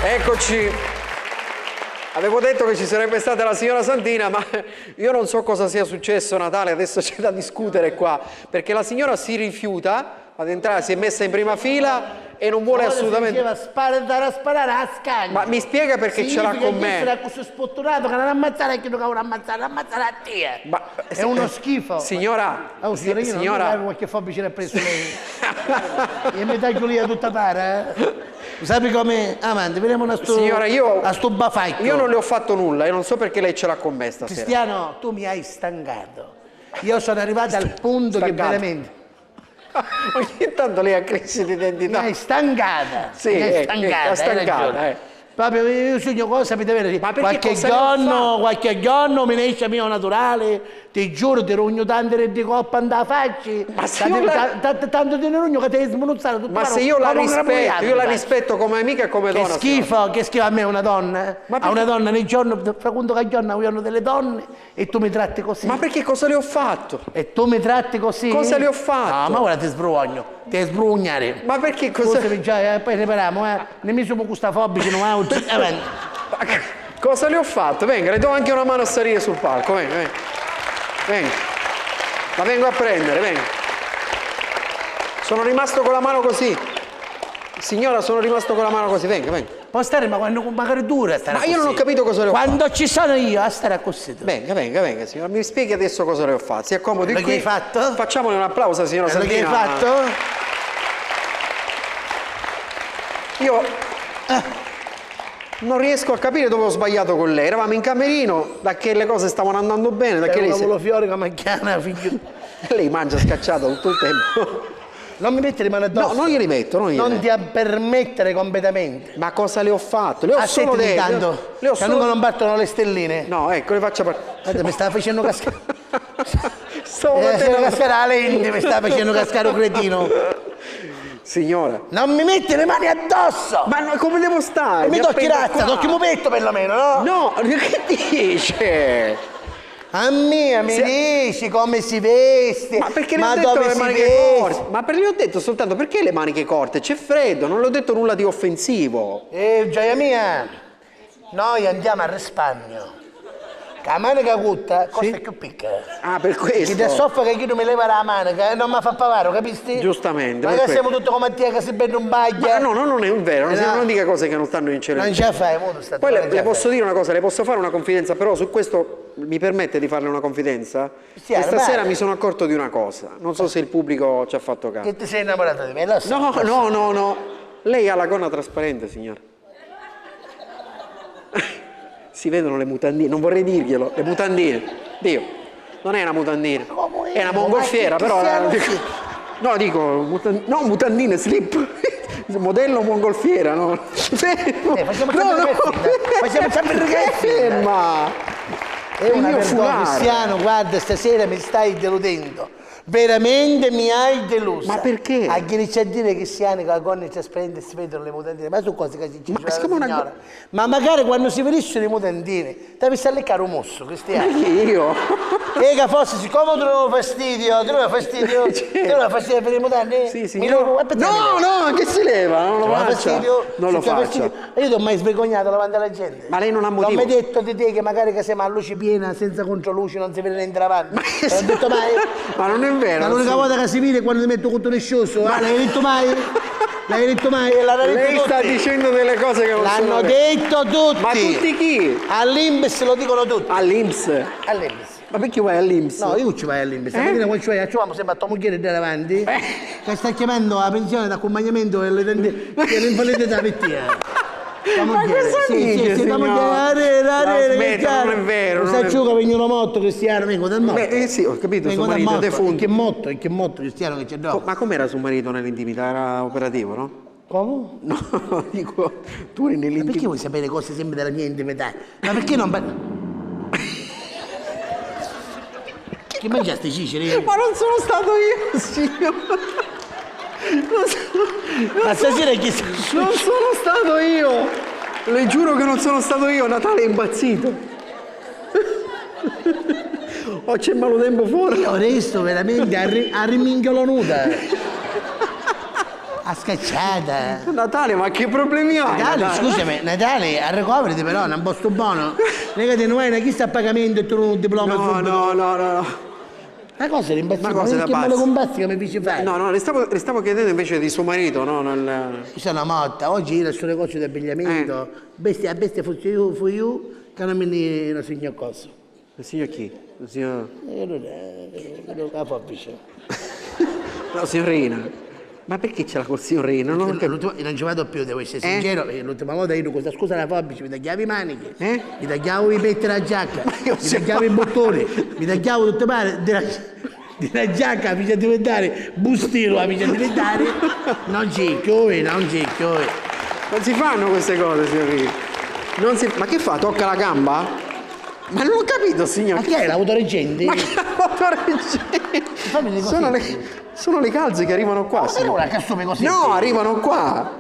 Eccoci. Avevo detto che ci sarebbe stata la signora Santina, ma io non so cosa sia successo a Natale, adesso c'è da discutere qua, perché la signora si rifiuta ad entrare, si è messa in prima fila e non vuole assolutamente... Diceva sparare a scaglia. Ma mi spiega perché ce l'ha con me? Era così spotturato che non ammazzare a chi non vuole ammazzare a te. Ma, è uno schifo. Signora, signora, non qualche fobice ne ha preso lei. E mi taglio lì a tutta para, Sappi come? Avanti, vediamo una signora, a sto bafacchio. Io non le ho fatto nulla e non so perché lei ce l'ha con me stasera. Cristiano, tu mi hai stancato. Io sono arrivato al punto che veramente... Ogni tanto lei ha crisi di identità. Mi hai stancata. Sì, mi hai stancata. Proprio io sogno cosa sapete vedere? Ma qualche giorno mi ne esce mio naturale, ti giuro, ti rugno tante di coppa andare a facci. Ma se tanto di rugno che ti hai smunuzzato tutto. Ma se io la rispetto come amica e come donna. Che schifo a me una donna. A una donna nel giorno, fra quando che giorno io delle donne e tu mi tratti così. Ma perché cosa le ho fatto? E tu mi tratti così? Cosa le ho fatto? No, ma ora ti sbrugno. Ti sbrugnare. Ma perché cosa? Poi repariamo, Ne mi sono questa fobici, non ha Cosa le ho fatto? Venga, le do anche una mano a salire sul palco, venga. La vengo a prendere, venga. Sono rimasto con la mano così. Signora, sono rimasto con la mano così, venga. Può stare, ma quando magari dura stare così. Ma io non ho capito cosa le ho fatto. Quando ci sono io, a stare così. Venga, signora, mi spieghi adesso cosa le ho fatto. Si accomodi qui. Che hai fatto? Facciamole un applauso, signora Santina. Che hai fatto? Io non riesco a capire dove ho sbagliato con lei. Eravamo in camerino, da che le cose stavano andando bene, da che lei fiore come macchiana, figlio. Lei mangia scacciato tutto il tempo. Non mi metti le mani addosso. No, non glieli metto, non ti permettere completamente. Ma cosa le ho fatto? Le ho solo detto. Intanto, che non battono le stelline. No, ecco, le faccio partire. Mi stava facendo cascare. Stavo facendo cascare la lente, mi stava facendo cascare un cretino. Signora. Non mi metti le mani addosso! Ma come devo stare? Mi tocchi razza, tocchi mupetto perlomeno, no? No, che dice? A me mi dici come si veste, ma perché le ho detto le maniche corte? Ma perché le ho detto soltanto perché le maniche corte? C'è freddo, non le ho detto nulla di offensivo. Gioia mia, noi andiamo a risparmio. La manica corta costa più piccola. Ah, per questo? Chi ti soffoca che chi non mi leva la manica e non mi fa pavaro, capisti? Giustamente. Ma che siamo tutti come te che si bene un baglia. Ma no, non è vero, non dica cose che non stanno in cielo. Non ce la fai, Poi le posso dire una cosa, le posso fare una confidenza, però su questo mi permette di farle una confidenza? Stasera mi sono accorto di una cosa, non so se il pubblico ci ha fatto caso. Che ti sei innamorato di me? No. Lei ha la gonna trasparente, signora. Si vedono le mutandine, non vorrei dirglielo, le mutandine. Dio, non è una mutandina, è una mongolfiera, però... No, dico, mutandine, slip, modello mongolfiera, no? Facciamo sempre il ragazzi. Ferma! È una vergogna, Cristiano, guarda, stasera mi stai deludendo. Veramente mi hai deluso. Ma perché? A chi inizia a dire che si hanno con la gonna trasparente si vedono le mutandine, ma sono cose che si dicono. Ma magari quando si vedessero le mutandine, devi stare a leccare un mosso, Cristiano. Perché io? Che forse siccome tu non hai fastidio, tu non hai fastidio per le mutandine? Sì, signor. No, che si leva, non lo faccio. Non lo faccio. Io ti ho mai svergognato davanti alla gente. Ma lei non ha motivo. Non mi hai detto di te che magari che siamo a luce piena, senza controluce, non si vede niente davanti. Non hai detto mai? Ma non è vero. Ma l'unica volta che si vede è quando ti metto contro l'escioso, l'hai detto mai? L'hai detto mai? Lei sta dicendo delle cose che non sono. L'hanno detto tutti. Ma tutti chi? All'Inps lo dicono tutti. All'Inps? All'Inps. Ma perché vai all'Inps? No, io ci vai all'Inps. Stamattina quando ci vai a Ciuamo sempre a tua moglie da davanti. Che sta chiamando la pensione d'accompagnamento e l'invalidità pettina. Ma cosa dice, signor? Smettila, non è vero. Non sta giù che vengono morto, Cristiano, vengo dal morto. Sì, ho capito, suo marito è defunto. In che morto, Cristiano, che c'è dopo? Ma com'era suo marito nell'intimità? Era operativo, no? Come? No, dico, tu eri nell'intimità. Ma perché vuoi sapere cose sempre della mia intimità? Ma perché non... Che mangiaste ciceri? Ma non sono stato io, signor. Ma stasera chi sta? Non sono stato io! Le giuro che non sono stato io, Natale è impazzito. Oh, c'è malo tempo fuori. Io resto veramente a riminchiolo nuda. A scacciata. Natale, ma che problemi hai? Natale, scusami, Natale, a recoverati però, non posto buono. Non è che non hai chi sta a pagamento e tu non un diploma No. Ma cosa è imbazzico? Ma cosa da che me pazzi? lo combatti che mi dici fare? No, le stavo chiedendo invece di suo marito, no? Io sono morta, oggi io sto negozio di abbigliamento, bestia fu io, che non mi non segno cosa. Il signor chi? Il signor... Non la fabbrica. No, signorina. Ma perché ce l'ha col signorino? Non ci vado più, devo essere sincero, perché l'ultima volta io con questa scusa alla fabbrica mi tagliavo i maniche, mi tagliavo i petti della giacca, mi tagliavo i bottoni, mi tagliavo tutte le della giacca, mi faceva diventare bustino, mi faceva diventare... Non cicchio. Non si fanno queste cose, signorina. Ma che fa? Tocca la gamba? Ma non ho capito, signor. Ma che è l'autoreggente? Ma che l'autoreggente? Sono le calze che arrivano qua, Ma ora che assume così? No, arrivano qua.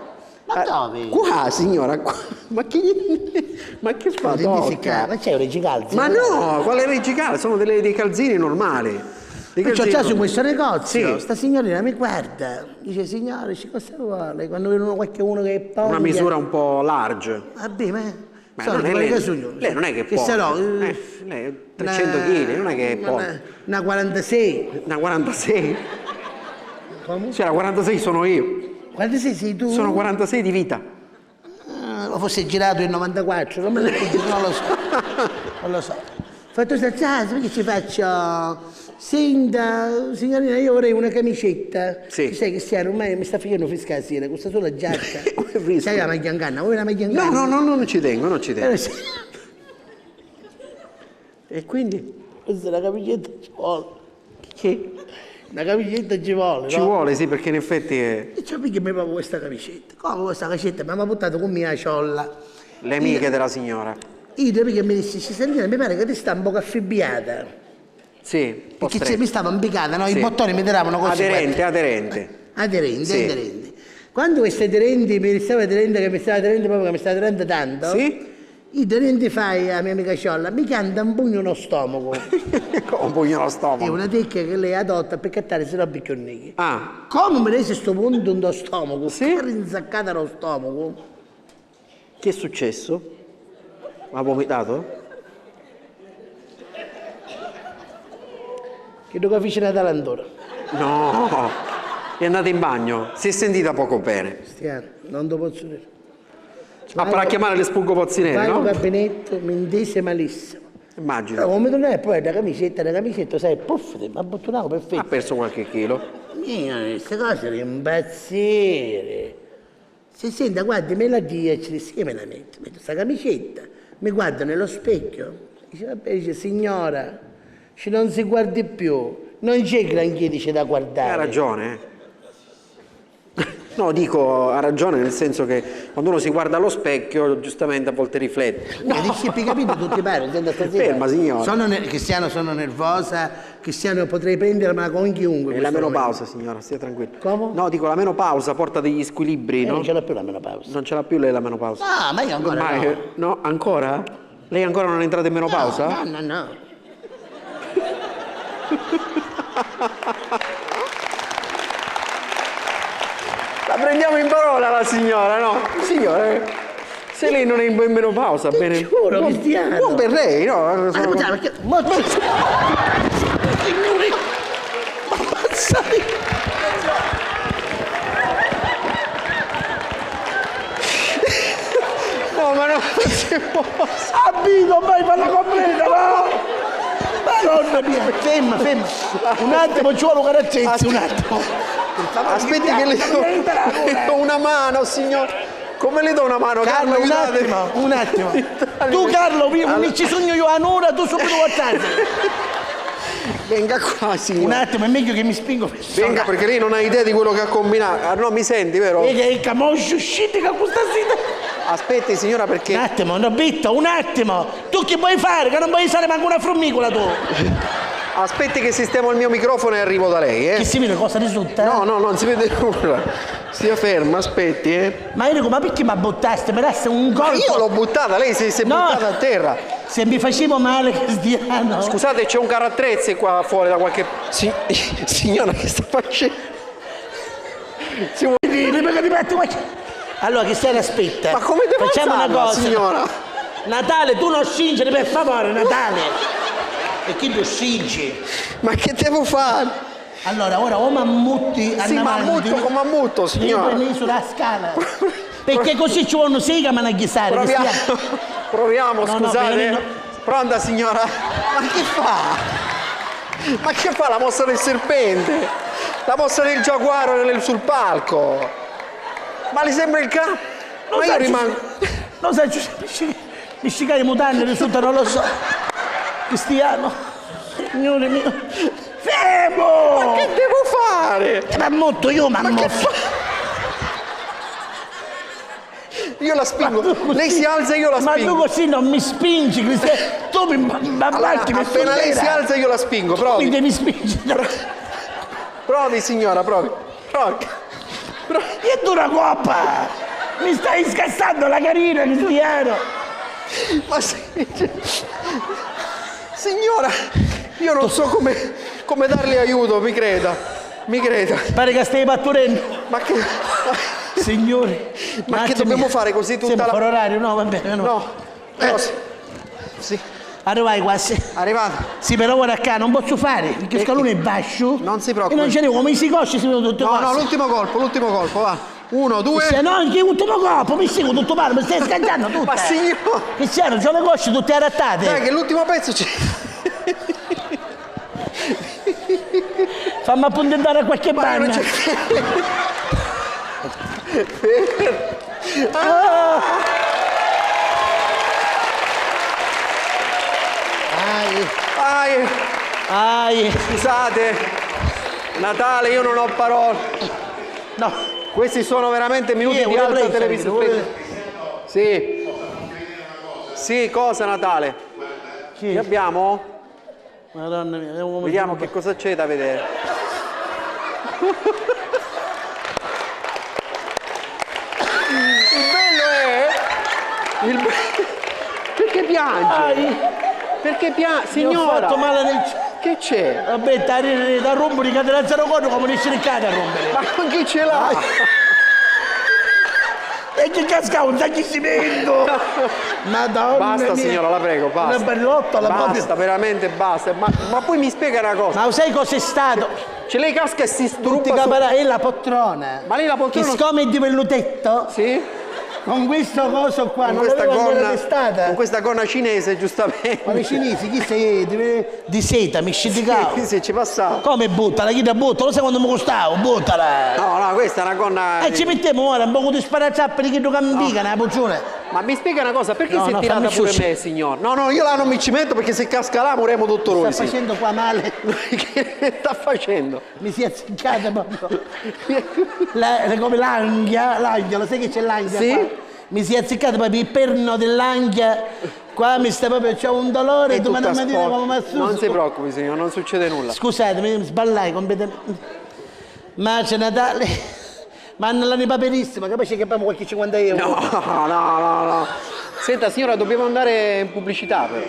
Ma dove? Qua, signora, qua. Ma che fa? Tocca? Ma c'è un reggicalzi? Ma no, quale reggicalzi? Sono dei calzini normali. Perciò su questo negozio, sta signorina mi guarda, dice signore, cosa vuole? Quando vedono qualcuno che è povero. Una misura un po' large. Vabbè, ma lei non è che è povera. Lei è 300 kg, non è che è povera. Una 46. Una 46? Come? Cioè, la 46 sono io. 46 sei tu? Sono 46 di vita. Lo fosse girato il 94, non me lo non lo so. Fatto sta perché ci faccio... Senta, signorina, io vorrei una camicetta. Sì. Sai Cristiano, ormai mi sta facendo fiscale, questa sola giacca. Sai la maglia in canna? Vuoi la maglia in canna? No, non ci tengo. E quindi? Questa è una camicetta ci vuole. Che? Una camicetta ci vuole, Ci vuole, sì, perché in effetti è... E cioè, perché mi proprio questa camicetta? Come questa camicetta? Mi ha portato con mia ciolla. Le amiche della signora. Io perché mi dissi, Sandrina, mi pare che ti sta un po' affibbiata. Sì, perché mi stava imbicata, no? Sì. I bottoni mi tiravano così. Aderente. Quando queste aderenti mi stava aderente, che mi stava aderente tanto, sì? I aderenti fai a mia amica Ciolla, mi canta un pugno nello stomaco. Un pugno nello stomaco? È una tecnica che lei adotta per cattare se no picchionnighi. Ah. Come mi rese sto punto nello stomaco, sì? Rinsaccata nello stomaco. Che è successo? Ha vomitato? Che non capisce Natale ancora. No, è andata in bagno, si è sentita poco bene. Cristiano, non te posso dire. Per chiamare le spuggo pozzinelle, no? Vai al gabinetto, mi intese malissimo. Immagino. Però come tornare poi la camicetta, sai, puff, mi ha bottonato perfetto. Ha perso qualche chilo. Queste cose sono impazzire. Se senta, guardi, me la dia, ci dice che me la metto questa camicetta, mi guarda nello specchio, dice, signora, non si guardi più, non c'è granché dice da guardare. Ha ragione, No, dico, ha ragione nel senso che quando uno si guarda allo specchio, giustamente a volte riflette. No. Dici, capito, tutti pare, ferma signora. Cristiano, sono nervosa, Cristiano, potrei prendermela con chiunque. È la menopausa, signora, stia tranquillo. Come? No, dico, la menopausa porta degli squilibri, no? Non ce l'ha più la menopausa. Non ce l'ha più lei la menopausa? No, ma io ancora no. No, ancora? Lei ancora non è entrata in menopausa? No. La prendiamo in parola la signora, no? Signore, se lei non è in menopausa, bene. Giuro, Cristiano. Non per lei, no? Perché... Ma ammazzai! No, ma non si può. Abito, vai, falla completa, no! Madonna mia, ferma. Un attimo, ci vuole un caratterezzo, un attimo. Aspetti che le do una mano, signor. Come le do una mano? Carlo, un attimo. Tu, Carlo, mi ci sogno io a un'ora, tu subito guardate. Venga qua, signor. Un attimo, è meglio che mi spingo per venga, perché lei non ha idea di quello che ha combinato. Ah, no, mi senti, vero? E che il camoscio uscite con questa sera. Aspetti, signora, perché... Un attimo, Nobitto, un attimo. Tu che vuoi fare? Che non vuoi usare manco una formicola, tu. Aspetti che sistemo il mio microfono e arrivo da lei, Che si vede cosa risulta? No, non si vede nulla. Stia ferma, aspetti, Ma io dico, ma perché mi buttaste? Mi daste un colpo? Io l'ho buttata, lei si è buttata a terra. Se mi facevo male, Cristiano. Scusate, c'è un carro attrezzi qua fuori da qualche... Signora, che sta facendo? dire, perché ti metti qua. Allora, Cristiano, aspetta. Ma come devo facciamo una alzarla, cosa? signora? Natale, tu non scingere, per favore, Natale. E chi tu scingi? Ma che devo fare? Allora, ora o mammutti Sì, mammutto con mammutto, io signora. prendi sulla scala. Perché così ci vuole sei che mi anacchiare. Proviamo, proviamo, No, scusate. no. Pronta, signora? Ma che fa? Ma che fa la mossa del serpente? La mossa del giaguaro sul palco? Ma le sembra il capo? Ma io rimango... Non sai, mi scicare i mutande risultano, non lo so. Cristiano, signore mio. Fermo! Ma che devo fare? Mammotto, io Ma che mammotto. fa? Io la spingo. Lei si alza e io la Ma tu spingo. così non mi spingi, Cristiano. Tu mi Allora, balti, mi appena lei si alza io la spingo, mi provi. devi spingere. Provi, signora, provi. Provi. E tu una coppa! Mi stai scassando la carina, Cristiano! Ma signora, io non so come darle aiuto, mi creda. Mi creda. Pare che stai partorendo. Ma che... Signore, Ma che dobbiamo fare così tutta siamo la... fuori orario? No, va bene, no. No, però sì, Arrivai quasi. arrivata. Sì, però ora qua non posso fare, perché il scalone è basso. Non si E preoccupi. non ce ne come si cosce, si vedono tutte No, cose. no, l'ultimo colpo, va. 1, 2... Se no, anche l'ultimo corpo, mi seguo tutto male, mi stai scagliando tutto. Ma signora... Cristiano, c'ho le cosce tutte arattate. Dai, che l'ultimo pezzo c'è... Fammi appuntare a qualche Ma io non bagna. c'è... Ai, Ai, scusate. Natale, io non ho parole. no. Questi sono veramente minuti di vuole alta prendere, televisione. Sì. Sì, cosa Natale? Chi? Che abbiamo? Madonna mia, Vediamo che cosa c'è da vedere. Il bello è... Perché piange? Ai, Perché piange? mi ho Signora, fatto male nel... che c'è? Vabbè, da rompere, che te la zero conto come ne cercate a rompere. Ma chi ce l'ha? E che casca un sacchimento! Madonna Basta mia. signora, la prego, basta. Una bellottola Basta, proprio. veramente basta. Ma poi mi spiega una cosa. Ma sai cos'è stato? Ce lei casca e si Tutti struppa su... è la poltrona. Ma lei la Che poltrona... siccome è di vellutetto, Sì? con questo coso qua, Con non questa l'avevo ancora gonna... testata. Con questa gonna cinese, Ma giustamente. i cinesi, chi sei? Di seta, mi scindicavo. Sì, ci passava. Come buttala? Chi da butta? Lo sai quando mi costavo? Buttala! No, no, questa è una gonna... E ci mettiamo ora un po' di sparazzappi che tu cambica, una puccione. Ma mi spiega una cosa, perché No, si è no, tirata fammi pure sciusci. me, signor? No, no, io là non mi ci metto perché se casca là moriamo tutto Sta noi. Sì. facendo qua male. Che sta facendo? Mi si è azzeccata proprio. Come l'anghia, lo sai che c'è l'anghia Sì? qua? Mi si è azzeccato proprio il perno dell'anghia. Qua mi sta proprio, c'ho un dolore, È domani tutta mattina sporca. come mi assusto. Non si preoccupi, signor, non succede nulla. Scusatemi, mi sballai completamente. Ma c'è Natale. Ma l'hanno paperissima, capisci che abbiamo qualche 50 euro? No. Senta, signora, dobbiamo andare in pubblicità, però.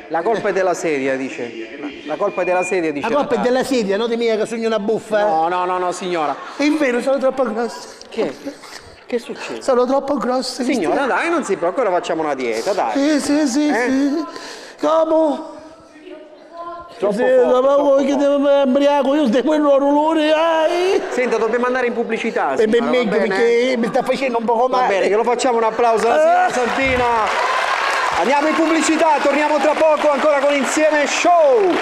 La colpa è della sedia, dice. La colpa è della sedia, dice. La colpa è Natale. della sedia, non di mia che sogno una buffa. No, signora. È vero, sono troppo grossa. Che succede? Sono troppo grossa. Signora, dai, non si preoccupi, ora facciamo una dieta, dai. Sì. Come? Troppo Sì, forte, ma troppo voi che forte. devo embriaco, io sto quello rumore, Senta, dobbiamo andare in pubblicità, E signora, ben va meglio bene? perché mi sta facendo un poco Va male. bene, che lo facciamo un applauso alla signora Santina. Andiamo in pubblicità, torniamo tra poco ancora con Insieme Show.